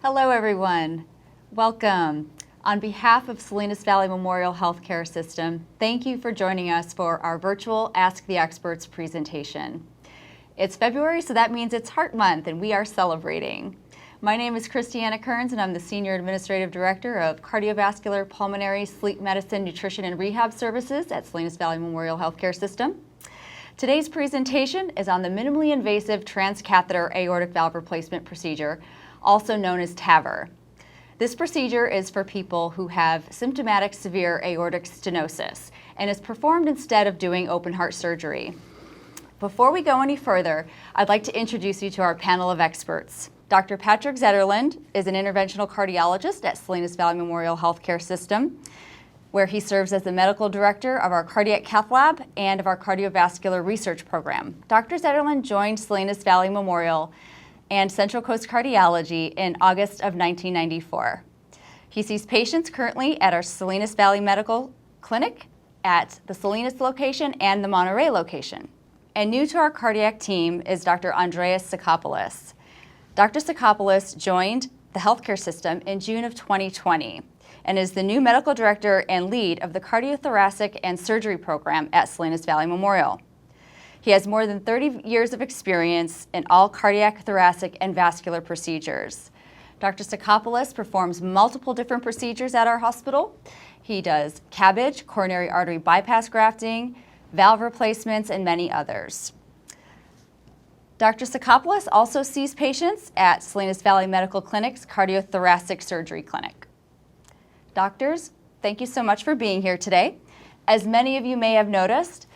Hello, everyone. Welcome. On behalf of Salinas Valley Memorial Healthcare System, thank you for joining us for our virtual Ask the Experts presentation. It's February, so that means it's Heart Month, and we are celebrating. My name is Christiana Kearns, and I'm the Senior Administrative Director of Cardiovascular, Pulmonary, Sleep Medicine, Nutrition, and Rehab Services at Salinas Valley Memorial Healthcare System. Today's presentation is on the minimally invasive transcatheter aortic valve replacement procedure, also known as TAVR. This procedure is for people who have symptomatic severe aortic stenosis and is performed instead of doing open heart surgery. Before we go any further, I'd like to introduce you to our panel of experts. Dr. Patrik Zetterlund is an interventional cardiologist at Salinas Valley Memorial Healthcare System, where he serves as the medical director of our cardiac cath lab and of our cardiovascular research program. Dr. Zetterlund joined Salinas Valley Memorial and Central Coast Cardiology in August of 1994. He sees patients currently at our Salinas Valley Medical Clinic, at the Salinas location and the Monterey location. And new to our cardiac team is Dr. Andreas Sakopoulos. Dr. Sakopoulos joined the healthcare system in June of 2020 and is the new medical director and lead of the cardiothoracic and surgery program at Salinas Valley Memorial. He has more than 30 years of experience in all cardiac, thoracic, and vascular procedures. Dr. Sakopoulos performs multiple different procedures at our hospital. He does CABG, coronary artery bypass grafting, valve replacements, and many others. Dr. Sakopoulos also sees patients at Salinas Valley Medical Clinic's cardiothoracic surgery clinic. Doctors, thank you so much for being here today. As many of you may have noticed,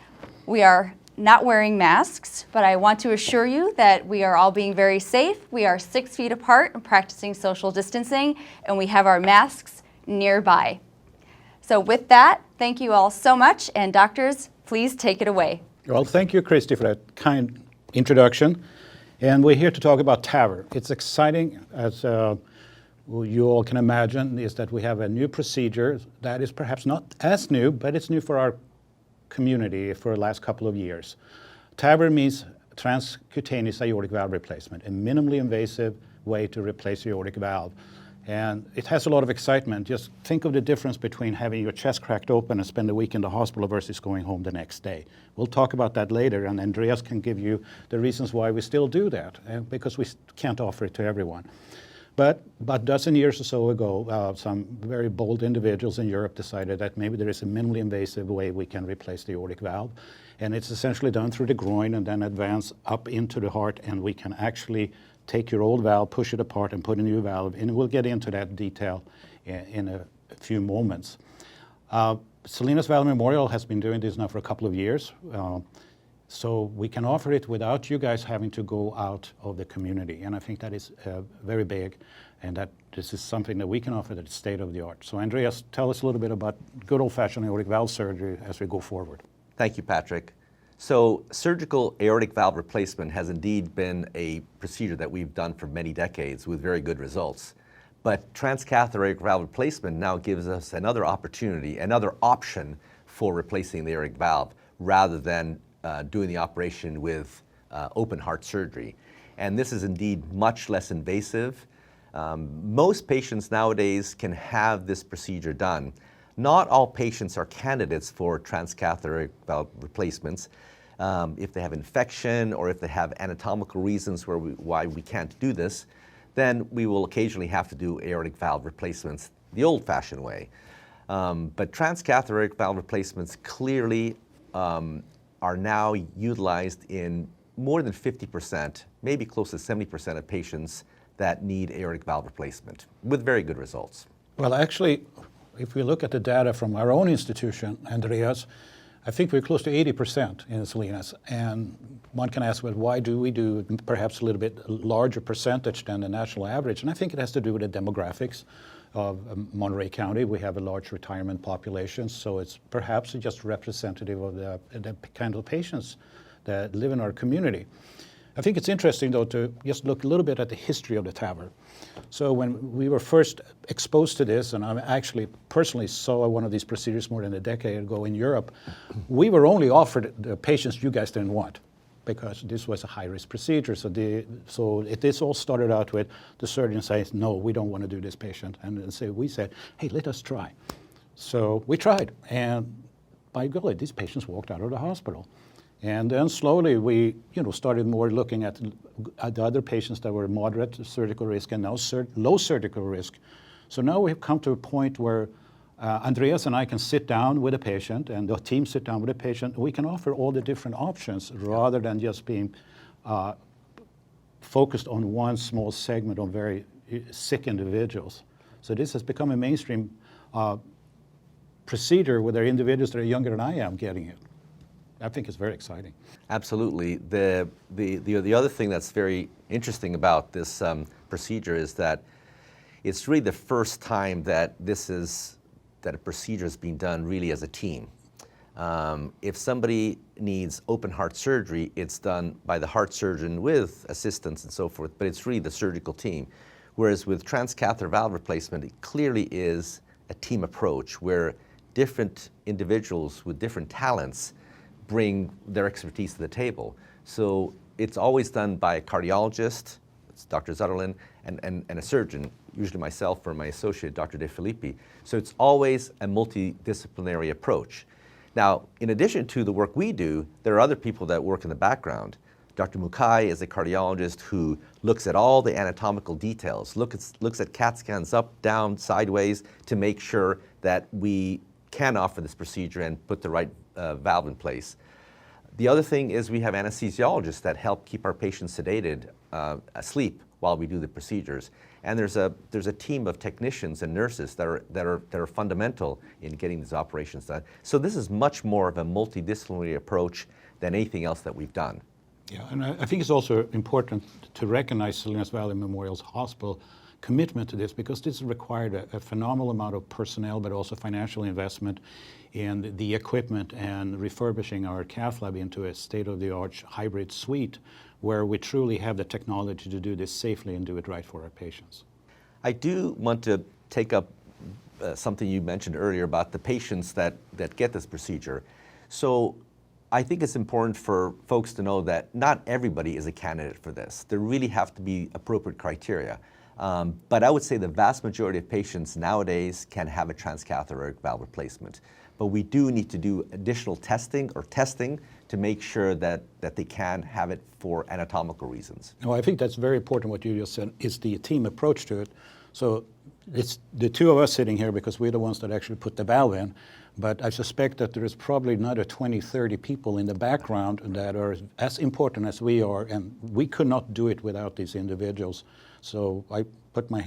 we are not wearing masks, but I want to assure you that we are all being very safe. We are 6 feet apart and practicing social distancing, and we have our masks nearby. So with that, thank you all so much, and doctors, please take it away. Well, thank you, Christy, for that kind introduction. And we're here to talk about TAVR. It's exciting, as you all can imagine, is that we have a new procedure that is perhaps not as new, but it's new for our community for the last couple of years. TAVR means transcutaneous aortic valve replacement, a minimally invasive way to replace the aortic valve. And it has a lot of excitement. Just think of the difference between having your chest cracked open and spend a week in the hospital versus going home the next day. We'll talk about that later, and Andreas can give you the reasons why we still do that, because we can't offer it to everyone. But about a dozen years or so ago, some very bold individuals in Europe decided that maybe there is a minimally invasive way we can replace the aortic valve. And it's essentially done through the groin and then advance up into the heart, and we can actually take your old valve, push it apart, and put a new valve. And we'll get into that detail in a few moments. Salinas Valley Memorial has been doing this now for a couple of years. So we can offer it without you guys having to go out of the community. And I think that is very big, and that this is something that we can offer that is state of the art. So Andreas, tell us a little bit about good old-fashioned aortic valve surgery as we go forward. Thank you, Patrik. So surgical aortic valve replacement has indeed been a procedure that we've done for many decades with very good results. But transcatheter aortic valve replacement now gives us another opportunity, another option for replacing the aortic valve rather than doing the operation with open heart surgery. And this is indeed much less invasive. Most patients nowadays can have this procedure done. Not all patients are candidates for transcatheter valve replacements. If they have infection or if they have anatomical reasons why we can't do this, then we will occasionally have to do aortic valve replacements the old-fashioned way. But transcatheter aortic valve replacements clearly are now utilized in more than 50%, maybe close to 70% of patients that need aortic valve replacement, with very good results. Well, actually, if we look at the data from our own institution, Andreas, I think we're close to 80% in Salinas. And one can ask, well, why do we do perhaps a little bit larger percentage than the national average? And I think it has to do with the demographics of Monterey County. We have a large retirement population, so it's perhaps just representative of the kind of patients that live in our community. I think it's interesting, though, to just look a little bit at the history of the TAVR. So when we were first exposed to this, and I actually personally saw one of these procedures more than a decade ago in Europe, we were only offered the patients you guys didn't want. because this was a high-risk procedure. This all started out with the surgeon saying, no, we don't want to do this patient. And so we said, hey, let us try. So we tried, and by golly, these patients walked out of the hospital. And then slowly we started more looking at the other patients that were moderate surgical risk and now low surgical risk. So now we've come to a point where Andreas and I can sit down with a patient, and the team sit down with a patient, and we can offer all the different options rather than just being focused on one small segment of very sick individuals. So this has become a mainstream procedure where there are individuals that are younger than I am getting it. I think it's very exciting. Absolutely. The other thing that's very interesting about this procedure is that it's really the first time that a procedure is being done really as a team. If somebody needs open heart surgery, it's done by the heart surgeon with assistants and so forth, but it's really the surgical team. Whereas with transcatheter valve replacement, it clearly is a team approach where different individuals with different talents bring their expertise to the table. So it's always done by a cardiologist, it's Dr. Zetterlund, and a surgeon, usually myself or my associate, Dr. De Filippi. So it's always a multidisciplinary approach. Now, in addition to the work we do, there are other people that work in the background. Dr. Mukai is a cardiologist who looks at all the anatomical details, looks at CAT scans up, down, sideways to make sure that we can offer this procedure and put the right valve in place. The other thing is we have anesthesiologists that help keep our patients sedated, asleep while we do the procedures. And there's a team of technicians and nurses that are fundamental in getting these operations done. So this is much more of a multidisciplinary approach than anything else that we've done. Yeah, and I think it's also important to recognize Salinas Valley Memorial's hospital commitment to this, because this required a phenomenal amount of personnel, but also financial investment in the equipment and refurbishing our cath lab into a state-of-the-art hybrid suite where we truly have the technology to do this safely and do it right for our patients. I do want to take up something you mentioned earlier about the patients that get this procedure. So I think it's important for folks to know that not everybody is a candidate for this. There really have to be appropriate criteria. But I would say the vast majority of patients nowadays can have a transcatheter aortic valve replacement. But we do need to do additional testing to make sure that they can have it for anatomical reasons. No, I think that's very important what you just said, is the team approach to it. So it's the two of us sitting here because we're the ones that actually put the valve in, but I suspect that there is probably another 20, 30 people in the background that are as important as we are, and we could not do it without these individuals. So I put my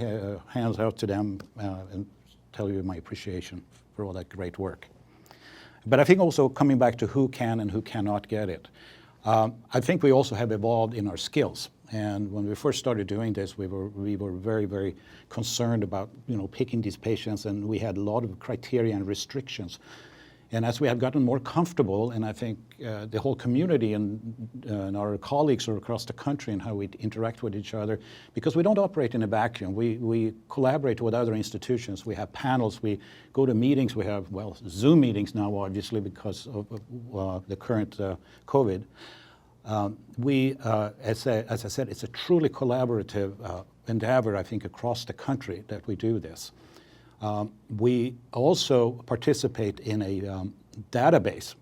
hands out to them and tell you my appreciation for all that great work. But I think also coming back to who can and who cannot get it, I think we also have evolved in our skills. And when we first started doing this, we were very, very concerned about picking these patients, and we had a lot of criteria and restrictions. And as we have gotten more comfortable, and I think the whole community and our colleagues are across the country and how we interact with each other, because we don't operate in a vacuum. We collaborate with other institutions. We have panels. We go to meetings. We have, Zoom meetings now, obviously, because of the current COVID. As I said, it's a truly collaborative endeavor, I think, across the country that we do this. We also participate in a database,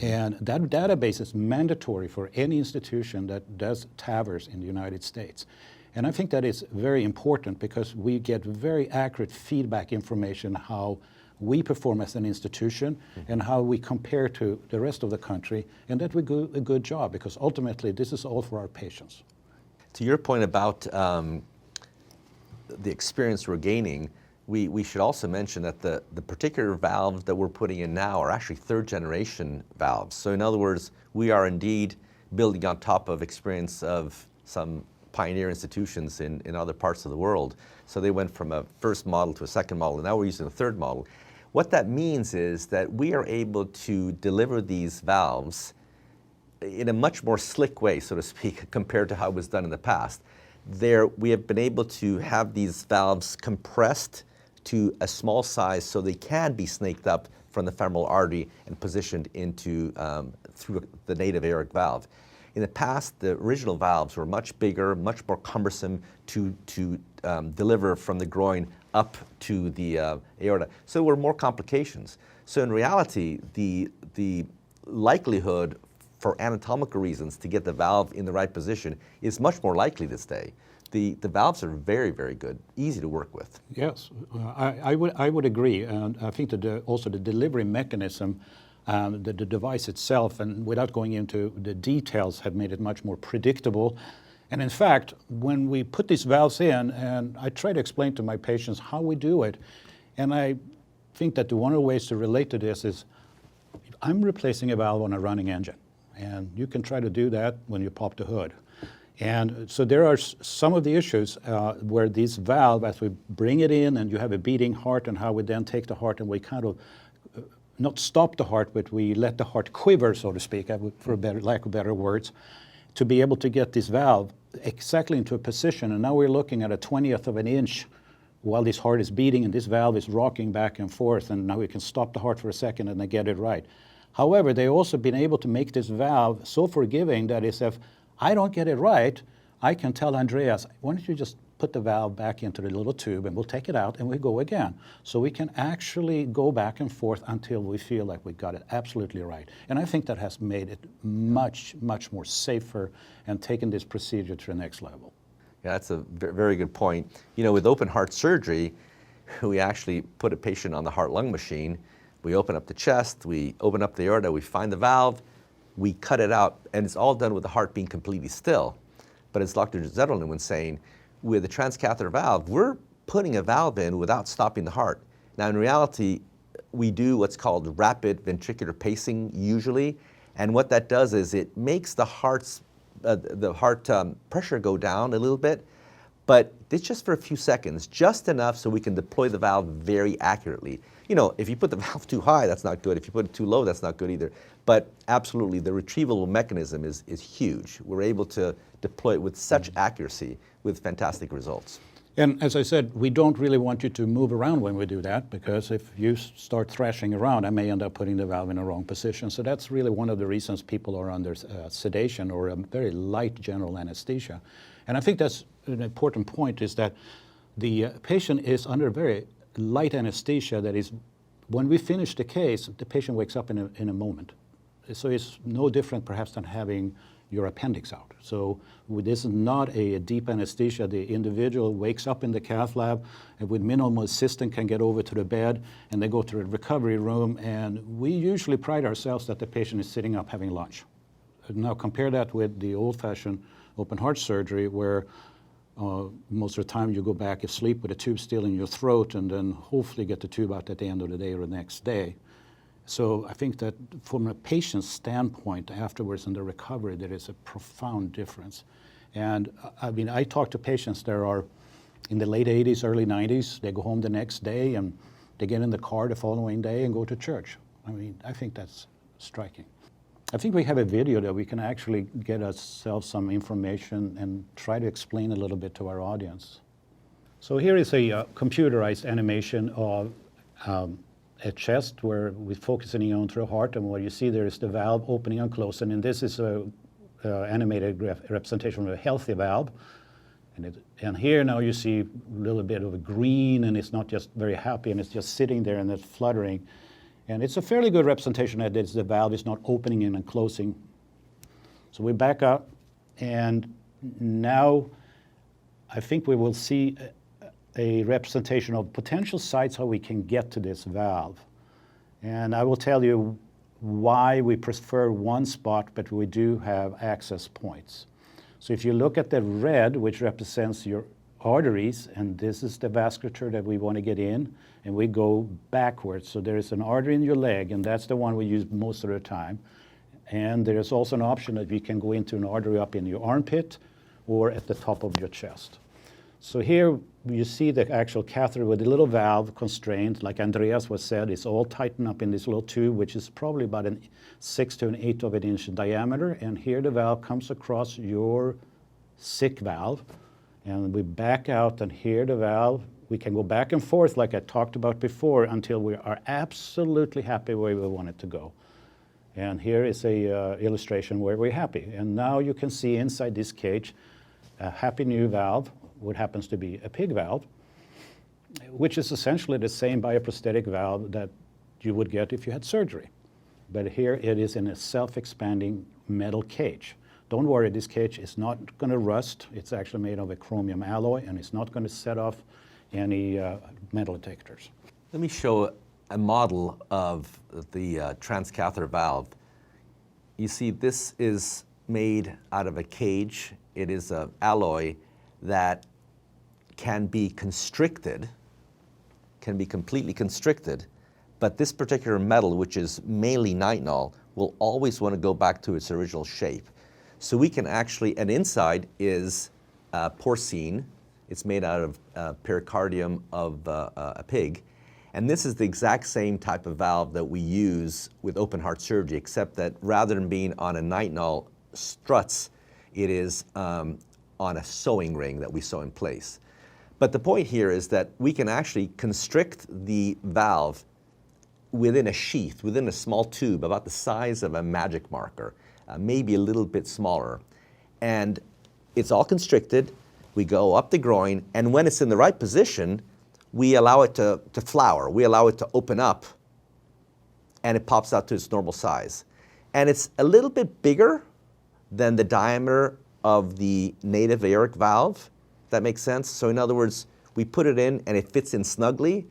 and that database is mandatory for any institution that does TAVRs in the United States. And I think that is very important because we get very accurate feedback information how we perform as an institution and how we compare to the rest of the country, and that we do a good job, because ultimately this is all for our patients. To your point about the experience we're gaining, we should also mention that the particular valves that we're putting in now are actually third generation valves. So in other words, we are indeed building on top of experience of some pioneer institutions in other parts of the world. So they went from a first model to a second model, and now we're using a third model. What that means is that we are able to deliver these valves in a much more slick way, so to speak, compared to how it was done in the past. We have been able to have these valves compressed to a small size so they can be snaked up from the femoral artery and positioned into through the native aortic valve. In the past, the original valves were much bigger, much more cumbersome to deliver from the groin up to the aorta. So there were more complications. So in reality, the likelihood for anatomical reasons to get the valve in the right position is much more likely this day. The valves are very, very good, easy to work with. Yes, I would agree. And I think that also the delivery mechanism, the device itself, and without going into the details, have made it much more predictable. And in fact, when we put these valves in, and I try to explain to my patients how we do it, and I think that one of the ways to relate to this is I'm replacing a valve on a running engine, and you can try to do that when you pop the hood. And so there are some of the issues where this valve, as we bring it in and you have a beating heart, and how we then take the heart and we kind of not stop the heart, but we let the heart quiver, so to speak, for lack of better words, to be able to get this valve exactly into a position. And now we're looking at a 20th of an inch while this heart is beating and this valve is rocking back and forth, and now we can stop the heart for a second and then get it right. However, they've also been able to make this valve so forgiving that is, if I don't get it right, I can tell Andreas, why don't you just put the valve back into the little tube and we'll take it out and we go again. So we can actually go back and forth until we feel like we got it absolutely right. And I think that has made it much, much more safer and taken this procedure to the next level. Yeah, that's a very good point. You know, with open heart surgery, we actually put a patient on the heart-lung machine. We open up the chest, we open up the aorta, we find the valve, we cut it out, and it's all done with the heart being completely still. But as Dr. Zetterlund was saying, with the transcatheter valve, we're putting a valve in without stopping the heart. Now, in reality, we do what's called rapid ventricular pacing usually, and what that does is it makes the heart pressure go down a little bit, but it's just for a few seconds, just enough so we can deploy the valve very accurately. You know, if you put the valve too high, that's not good. If you put it too low, that's not good either. But absolutely, the retrievable mechanism is huge. We're able to deploy it with such accuracy with fantastic results. And as I said, we don't really want you to move around when we do that, because if you start thrashing around, I may end up putting the valve in the wrong position. So that's really one of the reasons people are under sedation or a very light general anesthesia. And I think that's an important point, is that the patient is under very light anesthesia. That is, when we finish the case, the patient wakes up in a moment. So it's no different perhaps than having your appendix out. So this is not a deep anesthesia. The individual wakes up in the cath lab and with minimal assistance can get over to the bed, and they go to the recovery room, and we usually pride ourselves that the patient is sitting up having lunch. Now compare that with the old-fashioned open heart surgery, where most of the time you go back asleep with a tube still in your throat and then hopefully get the tube out at the end of the day or the next day. So I think that from a patient's standpoint afterwards in the recovery, there is a profound difference. And I mean, I talk to patients that are in the late 80s, early 90s. They go home the next day and they get in the car the following day and go to church. I mean, I think that's striking. I think we have a video that we can actually get ourselves some information and try to explain a little bit to our audience. So here is a computerized animation of a chest where we're focusing on the heart, and what you see there is the valve opening and closing, and this is a animated representation of a healthy valve. And here now you see a little bit of a green, and it's not just very happy, and it's just sitting there and it's fluttering. And it's a fairly good representation that the valve is not opening in and closing. So we back up, and now I think we will see a representation of potential sites how we can get to this valve. And I will tell you why we prefer one spot, but we do have access points. So if you look at the red, which represents your arteries, and this is the vasculature that we want to get in, and we go backwards. So there is an artery in your leg, and that's the one we use most of the time. And there's also an option that you can go into an artery up in your armpit or at the top of your chest. So here you see the actual catheter with the little valve constrained. Like Andreas was said, it's all tightened up in this little tube, which is probably about 6 to 8 of an inch in diameter. And here the valve comes across your sick valve. And we back out, and here the valve, we can go back and forth like I talked about before until we are absolutely happy where we want it to go. And here is a illustration where we're happy. And now you can see inside this cage a happy new valve, what happens to be a pig valve, which is essentially the same bioprosthetic valve that you would get if you had surgery. But here it is in a self-expanding metal cage. Don't worry, this cage is not going to rust. It's actually made of a chromium alloy, and it's not going to set off any metal detectors. Let me show a model of the transcatheter valve. You see, this is made out of a cage. It is an alloy that can be constricted, can be completely constricted, but this particular metal, which is mainly nitinol, will always want to go back to its original shape. So we can actually, and inside is porcine. It's made out of pericardium of a pig. And this is the exact same type of valve that we use with open heart surgery, except that rather than being on a nitinol struts, it is on a sewing ring that we sew in place. But the point here is that we can actually constrict the valve within a sheath, within a small tube about the size of a magic marker, maybe a little bit smaller. And it's all constricted. We go up the groin, and when it's in the right position, we allow it to flower. We allow it to open up, and it pops out to its normal size. And it's a little bit bigger than the diameter of the native aortic valve. That makes sense? So in other words, we put it in, and it fits in snugly,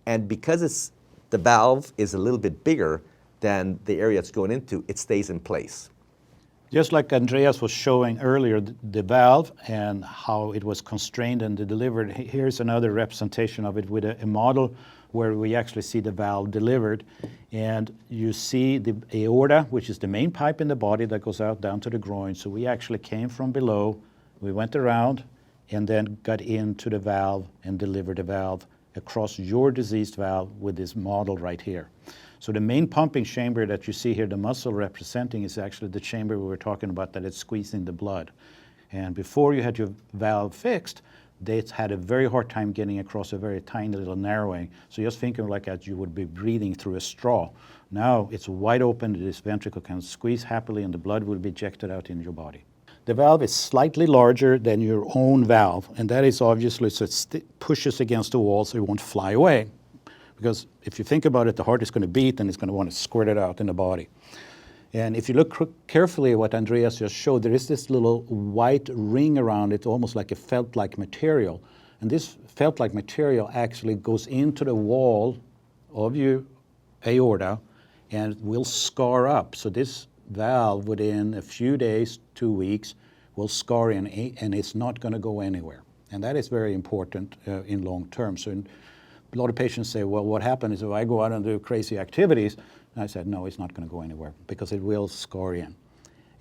and because the valve is a little bit bigger than the area it's going into, it stays in place. Just like Andreas was showing earlier, the valve and how it was constrained and delivered, here's another representation of it with a model where we actually see the valve delivered. And you see the aorta, which is the main pipe in the body that goes out down to the groin. So we actually came from below, we went around, and then got into the valve and delivered the valve across your diseased valve with this model right here. So the main pumping chamber that you see here, the muscle representing, is actually the chamber we were talking about that it's squeezing the blood. And before you had your valve fixed, they had a very hard time getting across a very tiny little narrowing. So just think of it like as you would be breathing through a straw. Now it's wide open, this ventricle can squeeze happily and the blood will be ejected out in your body. The valve is slightly larger than your own valve, and that is obviously so it pushes against the wall so it won't fly away. Because if you think about it, the heart is going to beat and it's going to want to squirt it out in the body. And if you look carefully at what Andreas just showed, there is this little white ring around it, almost like a felt-like material. And this felt-like material actually goes into the wall of your aorta and will scar up. So this valve, within a few days, 2 weeks, will scar in, and it's not going to go anywhere. And that is very important in long term. So a lot of patients say, well, what happens is if I go out and do crazy activities, and I said, no, it's not going to go anywhere because it will scar in.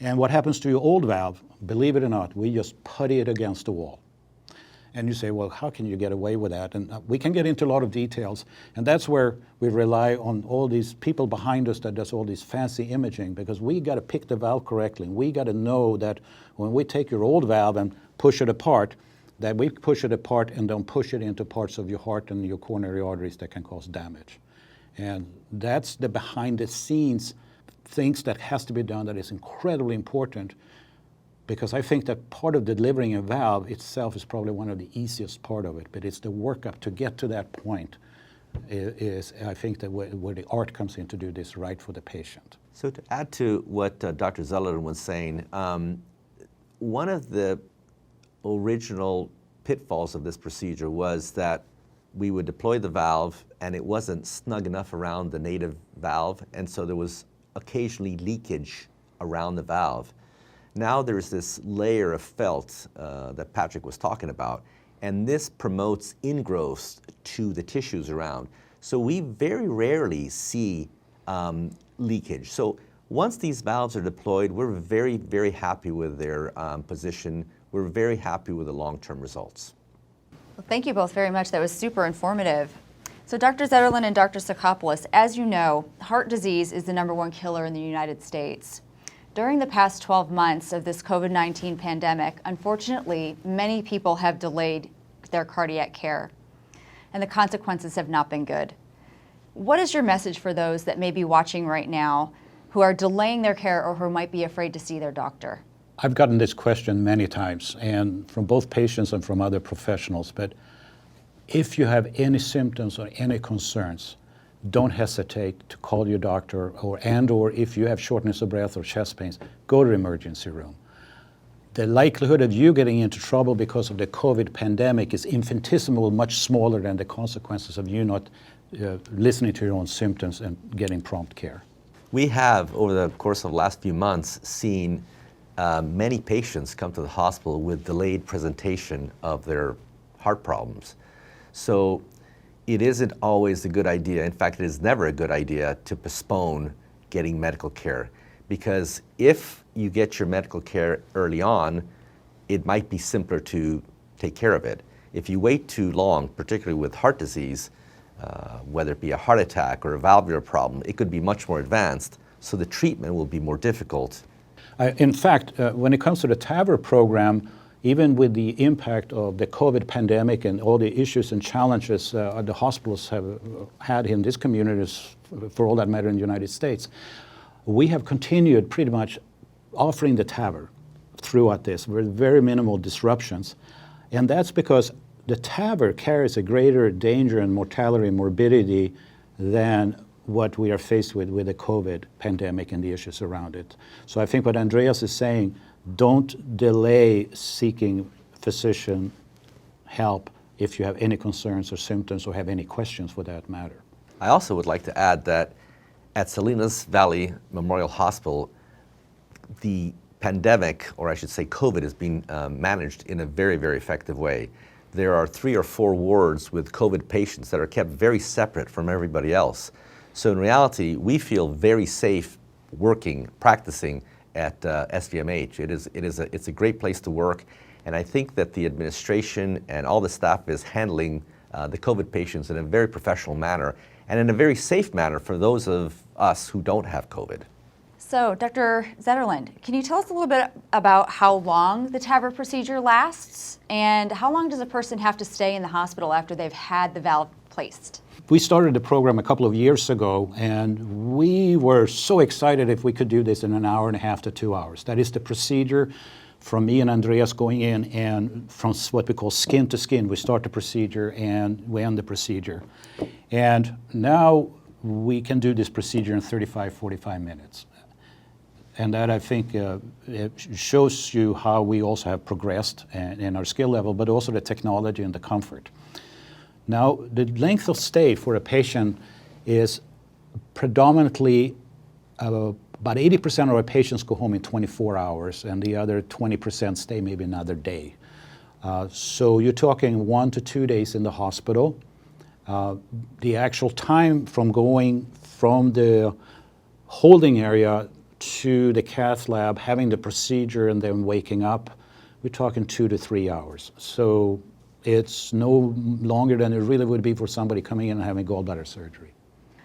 And what happens to your old valve, believe it or not, we just putty it against the wall. And you say, well, how can you get away with that? And we can get into a lot of details. And that's where we rely on all these people behind us that does all this fancy imaging, because we got to pick the valve correctly. We got to know that when we take your old valve and push it apart, that we push it apart and don't push it into parts of your heart and your coronary arteries that can cause damage. And that's the behind the scenes things that has to be done that is incredibly important, because I think that part of delivering a valve itself is probably one of the easiest part of it, but it's the workup to get to that point is I think that where the art comes in to do this right for the patient. So to add to what Dr. Zetterlund was saying, one of the original pitfalls of this procedure was that we would deploy the valve and it wasn't snug enough around the native valve, and so there was occasionally leakage around the valve. Now there's this layer of felt that Patrik was talking about, and this promotes ingrowths to the tissues around. So we very rarely see leakage. So once these valves are deployed, we're very, very happy with their position. We're very happy with the long-term results. Well, thank you both very much. That was super informative. So Dr. Zetterlund and Dr. Sakopoulos, as you know, heart disease is the #1 killer in the United States. During the past 12 months of this COVID-19 pandemic, unfortunately, many people have delayed their cardiac care, and the consequences have not been good. What is your message for those that may be watching right now who are delaying their care or who might be afraid to see their doctor? I've gotten this question many times, and from both patients and from other professionals, but if you have any symptoms or any concerns, don't hesitate to call your doctor, or if you have shortness of breath or chest pains, go to the emergency room. The likelihood of you getting into trouble because of the COVID pandemic is infinitesimal, much smaller than the consequences of you not listening to your own symptoms and getting prompt care. We have, over the course of the last few months, seen many patients come to the hospital with delayed presentation of their heart problems. So it isn't always a good idea, in fact it is never a good idea, to postpone getting medical care, because if you get your medical care early on, it might be simpler to take care of it. If you wait too long, particularly with heart disease, whether it be a heart attack or a valvular problem, it could be much more advanced, so the treatment will be more difficult. In fact, when it comes to the TAVR program, even with the impact of the COVID pandemic and all the issues and challenges the hospitals have had in these communities, for all that matter in the United States, we have continued pretty much offering the TAVR throughout this with very minimal disruptions. And that's because the TAVR carries a greater danger and mortality and morbidity than what we are faced with the COVID pandemic and the issues around it. So I think what Andreas is saying, don't delay seeking physician help if you have any concerns or symptoms or have any questions for that matter. I also would like to add that at Salinas Valley Memorial Hospital, the pandemic, or I should say COVID, is being managed in a very, very effective way. There are 3 or 4 wards with COVID patients that are kept very separate from everybody else. So in reality, we feel very safe working, practicing at SVMH. It's a great place to work, and I think that the administration and all the staff is handling the COVID patients in a very professional manner and in a very safe manner for those of us who don't have COVID. So, Dr. Zetterlund, can you tell us a little bit about how long the TAVR procedure lasts, and how long does a person have to stay in the hospital after they've had the valve placed? We started the program a couple of years ago, and we were so excited if we could do this in an hour and a half to 2 hours. That is the procedure from me and Andreas going in, and from what we call skin to skin, we start the procedure and we end the procedure. And now we can do this procedure in 35, 45 minutes. And that, I think, it shows you how we also have progressed in our skill level, but also the technology and the comfort. Now, the length of stay for a patient is predominantly about 80% of our patients go home in 24 hours, and the other 20% stay maybe another day. So you're talking 1 to 2 days in the hospital. The actual time from going from the holding area to the cath lab, having the procedure, and then waking up, we're talking 2 to 3 hours. So it's no longer than it really would be for somebody coming in and having gallbladder surgery.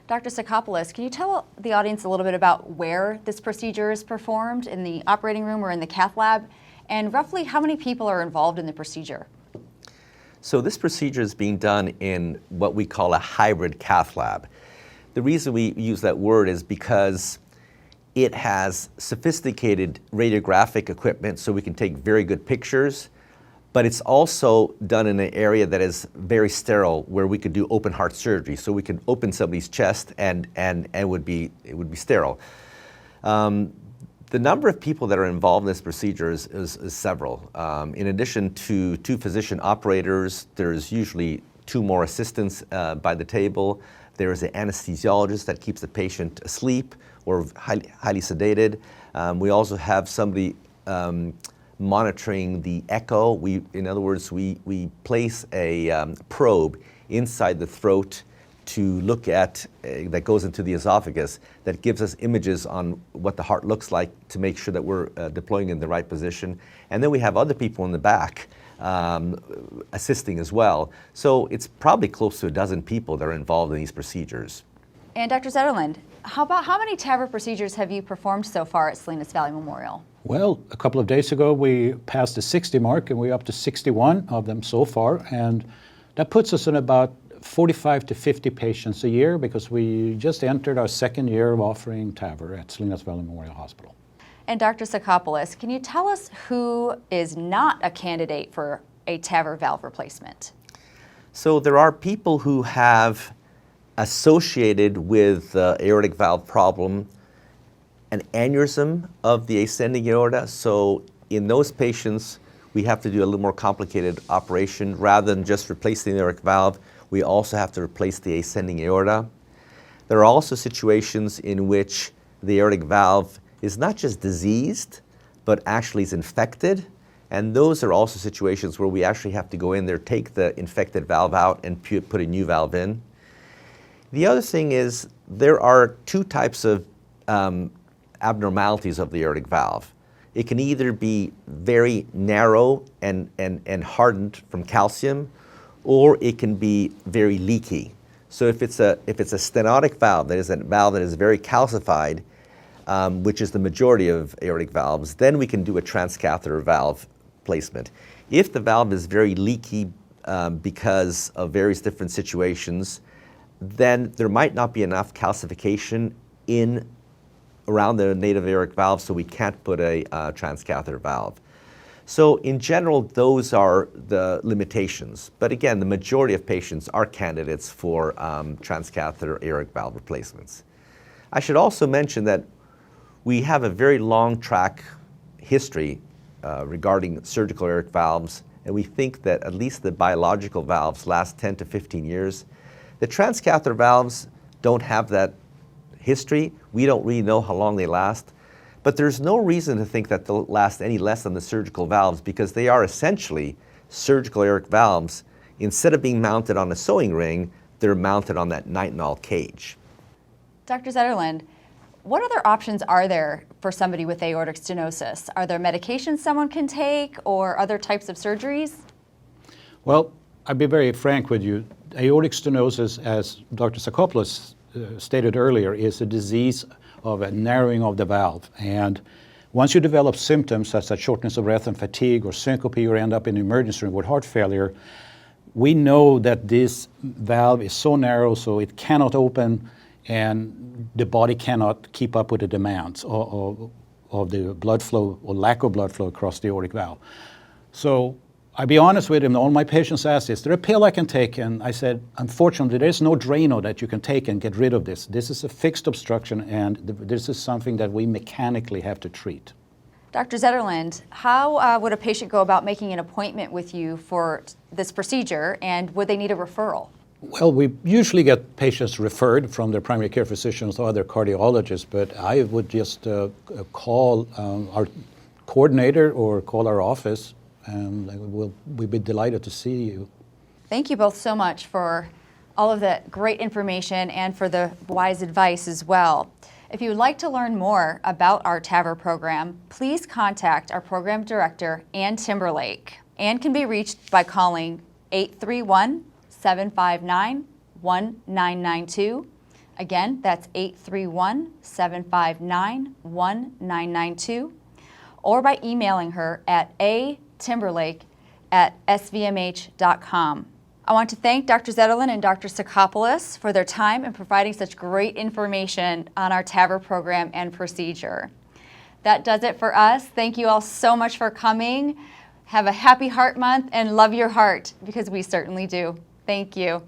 Dr. Sakopoulos, can you tell the audience a little bit about where this procedure is performed, in the operating room or in the cath lab, and roughly how many people are involved in the procedure? So this procedure is being done in what we call a hybrid cath lab. The reason we use that word is because it has sophisticated radiographic equipment so we can take very good pictures, but it's also done in an area that is very sterile, where we could do open heart surgery. So we could open somebody's chest and it would be sterile. The number of people that are involved in this procedure is several. In addition to 2 physician operators, there's usually 2 more assistants by the table. There is an anesthesiologist that keeps the patient asleep or highly sedated. We also have somebody monitoring the echo. In other words, we place a probe inside the throat to look at, that goes into the esophagus, that gives us images on what the heart looks like to make sure that we're deploying in the right position. And then we have other people in the back assisting as well. So it's probably close to a dozen people that are involved in these procedures. And Dr. Zetterlund, how many TAVR procedures have you performed so far at Salinas Valley Memorial? Well, a couple of days ago we passed the 60 mark, and we're up to 61 of them so far, and that puts us in about 45 to 50 patients a year because we just entered our second year of offering TAVR at Salinas Valley Memorial Hospital. And Dr. Sakopoulos, can you tell us who is not a candidate for a TAVR valve replacement? So there are people who have associated with the aortic valve problem an aneurysm of the ascending aorta. So in those patients, we have to do a little more complicated operation. Rather than just replacing the aortic valve, we also have to replace the ascending aorta. There are also situations in which the aortic valve is not just diseased, but actually is infected. And those are also situations where we actually have to go in there, take the infected valve out and put a new valve in. The other thing is there are two types of abnormalities of the aortic valve. It can either be very narrow and hardened from calcium, or it can be very leaky. So if it's a stenotic valve, that is a valve that is very calcified, which is the majority of aortic valves, then we can do a transcatheter valve placement. If the valve is very leaky because of various different situations, then there might not be enough calcification around the native aortic valve, so we can't put a transcatheter valve. So in general, those are the limitations. But again, the majority of patients are candidates for transcatheter aortic valve replacements. I should also mention that we have a very long track history regarding surgical aortic valves, and we think that at least the biological valves last 10 to 15 years. The transcatheter valves don't have that history. We don't really know how long they last, but there's no reason to think that they'll last any less than the surgical valves because they are essentially surgical aortic valves. Instead of being mounted on a sewing ring, they're mounted on that nitinol cage. Dr. Zetterlund, what other options are there for somebody with aortic stenosis? Are there medications someone can take or other types of surgeries? Well, I'll be very frank with you. Aortic stenosis, as Dr. Sakopoulos stated earlier, is a disease of a narrowing of the valve. And once you develop symptoms such as shortness of breath and fatigue or syncope or end up in the emergency room with heart failure, we know that this valve is so narrow so it cannot open and the body cannot keep up with the demands of the blood flow or lack of blood flow across the aortic valve. So I'll be honest with him, all my patients asked, is there a pill I can take? And I said, unfortunately, there's no Drano that you can take and get rid of this. This is a fixed obstruction and this is something that we mechanically have to treat. Dr. Zetterlund, how would a patient go about making an appointment with you for this procedure, and would they need a referral? Well, we usually get patients referred from their primary care physicians or other cardiologists, but I would just call our coordinator or call our office, and we'd be delighted to see you. Thank you both so much for all of the great information and for the wise advice as well. If you would like to learn more about our TAVR program, please contact our program director, Ann Timberlake. Ann can be reached by calling 831-759-1992. Again, that's 831-759-1992. Or by emailing her at atimberlake@svmh.com. I want to thank Dr. Zetterlund and Dr. Sakopoulos for their time and providing such great information on our TAVR program and procedure. That does it for us. Thank you all so much for coming. Have a happy Heart Month and love your heart, because we certainly do. Thank you.